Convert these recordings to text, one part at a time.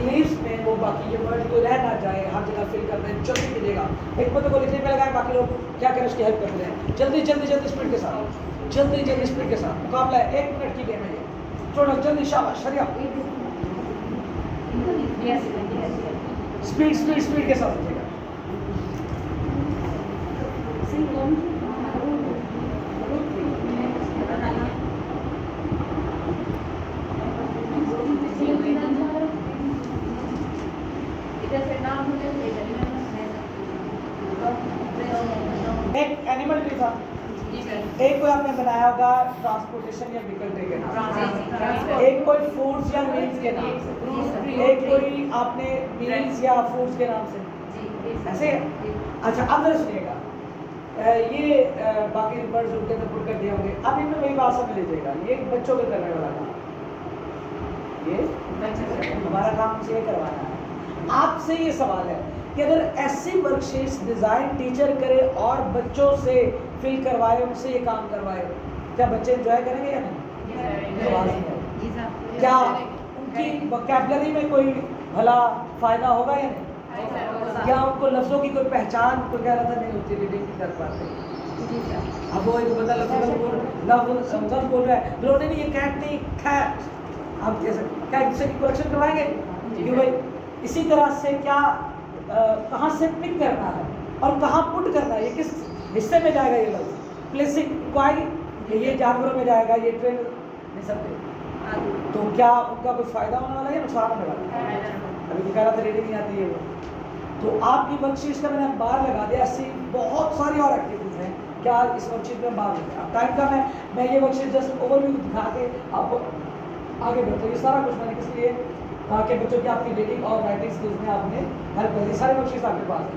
Leaves में वो बाकी ये वर्ड को रह ना जाए, हर जगह फिल कर दें, जल्दी कीजिएगा। एक बंदे को लिखने में लगाए, बाकी लोग क्या करें उसकी हेल्प करते हैं। जल्दी जल्दी जल्दी स्पीड के साथ, जल्दी जल्दी स्पीड के साथ। मुकाबला है, 1 मिनट की गेम है ये। थोड़ा जल्दी, शाबाश, हरिया, स्पीड स्पीड स्पीड के साथ कीजिएगा। एक एनिमल ट्री था, एक कोई आपने बनाया होगा ट्रांसपोर्टेशन या व्हीकल ट्री के नाम, एक कोई फूड्स या मील्स के नाम से, एक कोई आपने मील्स या फूड्स के नाम से, ऐसे। अच्छा अब जरा सुनिएगा, ये बाकी वर्ड्स उनके अंदर पुट कर दिए होंगे। अब इनमें वही बात समझ लीजिएगा, ये बच्चों को करने वाला काम, ये हमारा काम से करवाना है। आपसे ये सवाल है कि अगर ऐसी वर्कशीट्स डिज़ाइन टीचर करे और बच्चों से फिल करवाए, उनसे ये काम करवाए, क्या बच्चे एंजॉय करेंगे या नहीं? क्या उनकी वोकैबुलरी में कोई भला फ़ायदा होगा या नहीं? क्या उनको लफ्ज़ों की कोई पहचान, कोई कह रहा था नहीं होती, रीडिंग नहीं कर पाते। अब वो एक बंदा लफ्ज़ बोल रहा है, बोले नहीं ये कैट नहीं खैट, आप कैसे क्या इससे करेक्शन करवाएंगे? क्यों भाई? इसी तरह से क्या कहाँ से पिक करना है और कहाँ पुट करना है, ये किस हिस्से में जाएगा, ये लफ्ज़ प्लेसिंग को आएगी, ये जानवरों में जाएगा, ये ट्रेन नहीं सकते। तो क्या उनका कोई फ़ायदा होने वाला है या नुकसान होने वाला है? अभी तो कह रहा था रीडिंग नहीं आती है वो। तो आपकी वर्कशीट का मैंने बार लगा दिया, ऐसी बहुत सारी और एक्टिविटीज़ हैं, क्या इस वर्कशीट में बार लगा। अब टाइम का मैं ये वर्कशीट जस्ट ओवरव्यू दिखा के आपको आगे बढ़ते, ये सारा कुछ मैंने किस लिए, ताकि बच्चों की आपकी रीडिंग और राइटिंग स्किल्स में आपने हेल्प करी। सारे वर्कशीट्स आपके पास हैं,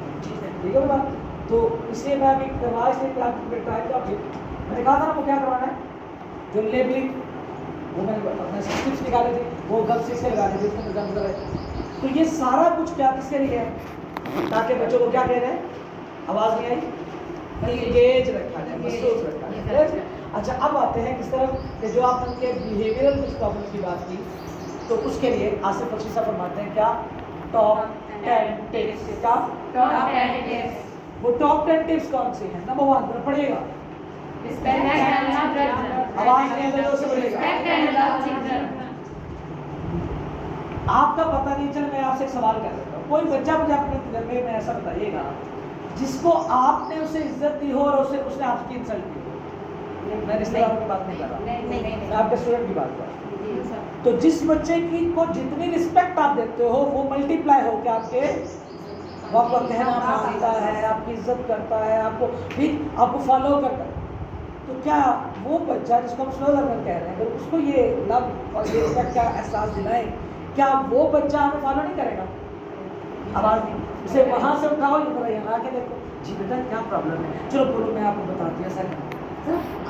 ठीक है बात। तो इसलिए मैं अभी करवा, इसलिए ट्राई का मैंने कहा था ना वो क्या करवाना है, जो लेबलिंग वो मैंने अपने टिप्स निकाले थे, वो गलत से लगाने थे, उसमें गलत है। तो ये सारा कुछ क्या किसके लिए है, ताकि बच्चों को क्या कह रहे हैं, आवाज़ नहीं आई, एंगेज रखा जाए, महसूस रखा जाए। अच्छा अब आते हैं किस तरफ कि जो आप उनके बिहेवियरल कुछ प्रॉब्लम की बात की, तो उसके लिए आसिफ बख्शी साहब फरमाते हैं क्या, टॉप 10 टिप्स। क्या टॉप 10 टिप्स? वो टॉप 10 टिप्स कौन सी हैं? नंबर 1 पढ़िएगा, आवाज नहीं है तो से बोलिएगा। आपका पता नहीं चले, मैं आपसे एक सवाल कर देता हूँ, कोई बच्चा मुझे अपने घर में ऐसा बताइएगा जिसको आपने उसे इज्जत दी हो और उसने आपकी इंसल्ट की हो। मैं रिश्तेदारों की बात नहीं कर रहा, मैं आपके स्टूडेंट की बात कर रहा हूँ। तो जिस बच्चे की को जितनी रिस्पेक्ट आप देते हो वो मल्टीप्लाई हो के आपके, वो आपका कहना मानता है, आपकी इज्जत करता है, आपको फॉलो करता है। तो क्या वो बच्चा जिसको हम स्लो लर्नर कह रहे हैं, अगर उसको ये लव और ये रिस्पेक्ट का एहसास दिलाएं, क्या वो बच्चा हमें फॉलो नहीं करेगा? आवाज़ नहीं, उसे वहाँ से उठाओ, ये यहाँ आके देखो, जी बेटा क्या प्रॉब्लम है, चलो बोलो मैं आपको बताती हूँ। सर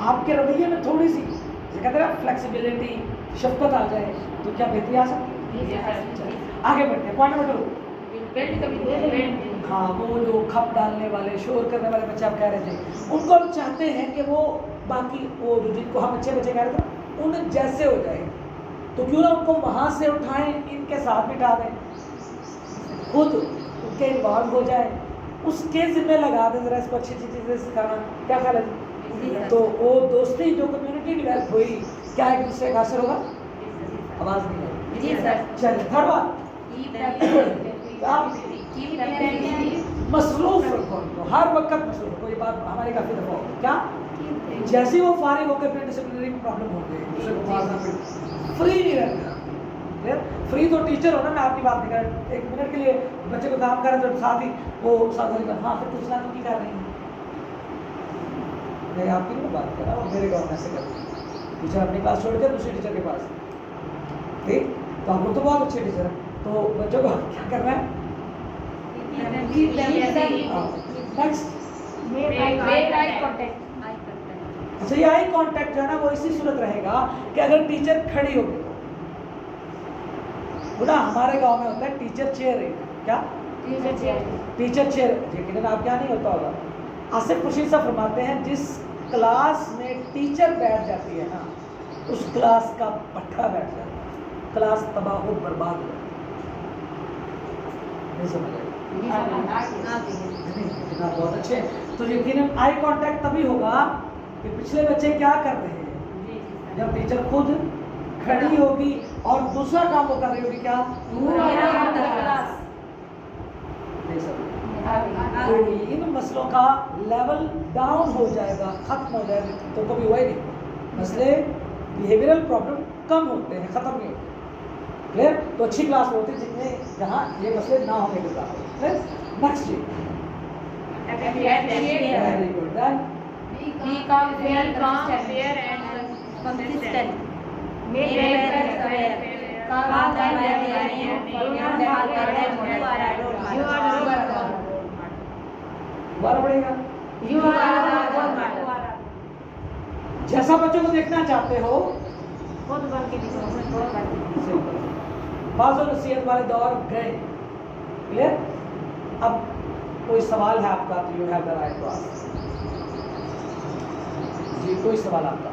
आपके रवैये में थोड़ी सी कहते हैं फ्लेक्सिबिलिटी, शफकत आ जाए तो क्या बेहतरी आ सकती है? आगे बढ़ते हैं, पॉइंट नंबर 2। हाँ, वो जो खप डालने वाले, शोर करने वाले बच्चे आप कह रहे थे, उनको हम चाहते हैं कि वो बाकी वो जो जिनको हम अच्छे बच्चे कह रहे थे उन जैसे हो जाए, तो क्यों ना उनको वहाँ से उठाएं, इनके साथ बिठा दें, खुद उनके इन्वॉल्व हो जाए, उसके जिम्मे लगा दें जरा इसको अच्छी अच्छी चीज़ें सिखाना। क्या ख्याल है? तो वो दोस्ती जो कम्युनिटी डेवलप हुई, क्या एक दूसरे का असर होगा? आवाज़ नहीं है जी सर। चलिए थर्ड बात, मसरूफ रखो, हर वक्त मसरूफ रखो। ये बात हमारी काफ़ी दफ़ा हो, क्या जैसे वो फारिग होकर फिर डिसिप्लिनरी प्रॉब्लम हो गई, दूसरे को मारना, फिर फ्री नहीं रहना। फ्री तो टीचर हो ना, मैं आपकी बात नहीं कर रहा, 1 मिनट के लिए बच्चे को काम करें तो साथ ही वो साथ कर, हाँ फिर पूछना तो क्या कर रही है, मैं आपकी नहीं बात कर रहा हूँ, मेरे गाँव में से कर टीचर अपनी क्लास छोड़ के दूसरे टीचर के पास, ठीक, तो आपको तो बहुत अच्छे टीचर हैं, तो बच्चों को क्या करना है? अच्छा, ये आई कांटेक्ट जो है ना वो इसी सूरत रहेगा कि अगर टीचर खड़ी होगी, बोला हमारे गांव में होता है टीचर चेयर है, क्या टीचर चेयर, लेकिन आप क्या नहीं होता होगा। आसिफ खुर्शीद साहब फरमाते हैं जिस क्लास में टीचर बैठ जाती है ना, उस क्लास का पट्टा बैठ जाता है, क्लास तबाह बर्बाद हो जाती है। नहीं समझ आएगा। इतना बहुत अच्छे हैं। तो यकीनन आई कांटेक्ट तभी होगा कि पिछले बच्चे क्या कर रहे हैं, जब टीचर खुद खड़ी होगी और दूसरा काम वो कर रही होगी, क्या नहीं समझ। तो इन मसलों का लेवल डाउन हो जाएगा, खत्म हो जाएगा। तो कभी हुआ ही नहीं, मसले बिहेवियरल प्रॉब्लम कम होते हैं, खत्म नहीं होते। क्लियर? तो अच्छी क्लास होती है जिनमें जहाँ ये मसले ना होने के बाद। क्लियर? नेक्स्ट जी, very good, done. Become fair and consistent. Make parents aware. Calm them when they are new. Don't tell them you are a role model. दोबारा पढ़ेगा। You are a role model. जैसा बच्चों को देखना चाहते हो, खुद बन के दिखाओ। बाज़ और नसीहत वाले दौर गए। क्लियर? अब कोई सवाल है आपका तो you have the right to ask. जी, कोई सवाल आपका?